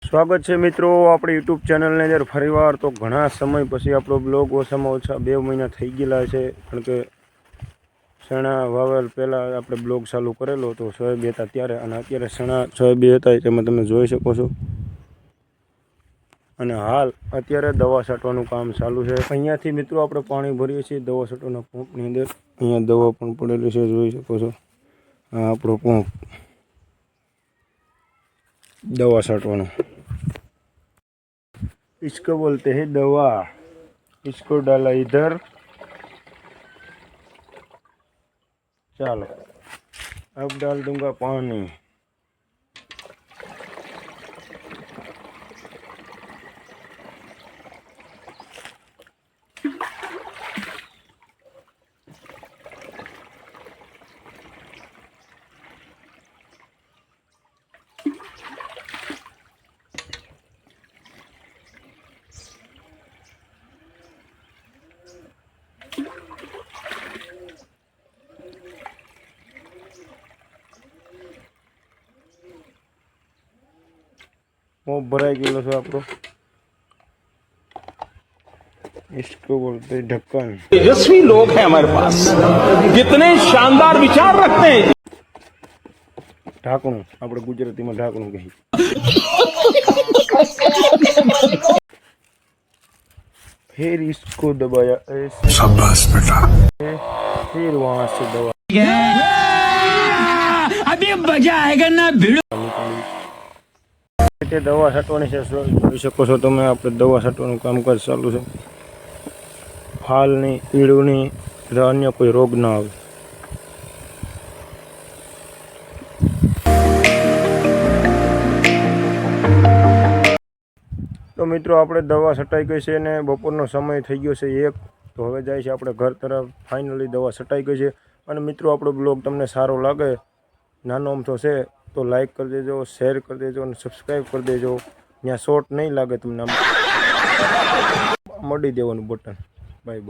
સ્વાગત છે મિત્રો આપણી યુટ્યુબ ચેનલને અંદર ફરીવાર। તો ઘણા સમય પછી આપણો બ્લોગ ઓછામાં ઓછા 2 મહિના થઈ ગયેલા છે, કારણ કે સણા વાવેલ પહેલાં આપણે બ્લોગ ચાલુ કરેલો તો સોયાબીન હતા ત્યારે, અને અત્યારે સણા સોયાબીન હતા તેમાં તમે જોઈ શકો છો। અને હાલ અત્યારે દવા છાંટવાનું કામ ચાલુ છે। અહીંયાથી મિત્રો આપણે પાણી ભરીએ છીએ દવા છાંટવાના પંપની અંદર। અહીંયા દવા પણ પડેલી છે, જોઈ શકો છો। આ આપણો પંપ दवा छाटवाना, इसको बोलते हैं दवा। इसको डाला इधर, चलो अब डाल दूंगा पानी। वो भराई गया है आपको, इसको बोलते हैं ढक्कन। तेजस्वी लोग हैं हमारे पास, कितने शानदार विचार रखते हैं। ढाकणु આપણે ગુજરાતીમાં ઢાંકણું કહી। फिर इसको दबाया ऐसे, शाबाश बेटा। फिर वहां से दवा, अभी मजा आएगा ना भिड़ो। दवा छांटवानी છે, જોઈ શકો છો તમે। આપણે દવા છાંટવાનું કામકાજ ચાલુ છે। ફાલની, ઈડુની તથા અન્ય કોઈ રોગ ના આવે। તો મિત્રો આપણે દવા છટાઈ ગઈ છે અને બપોરનો સમય થઈ ગયો છે 1। તો હવે જાય છે આપણે ઘર તરફ। ફાઇનલી દવા છટાઈ ગઈ છે। અને મિત્રો આપણો બ્લોગ તમને સારો લાગે, નાનો અમથો છે, તો લાઈક કરી દેજો, શેર કરી દેજો અને સબસ્ક્રાઈબ કરી દેજો। ત્યાં શોર્ટ નહીં લાગે તમને, મળી દેવાનું બટન। Bye bye.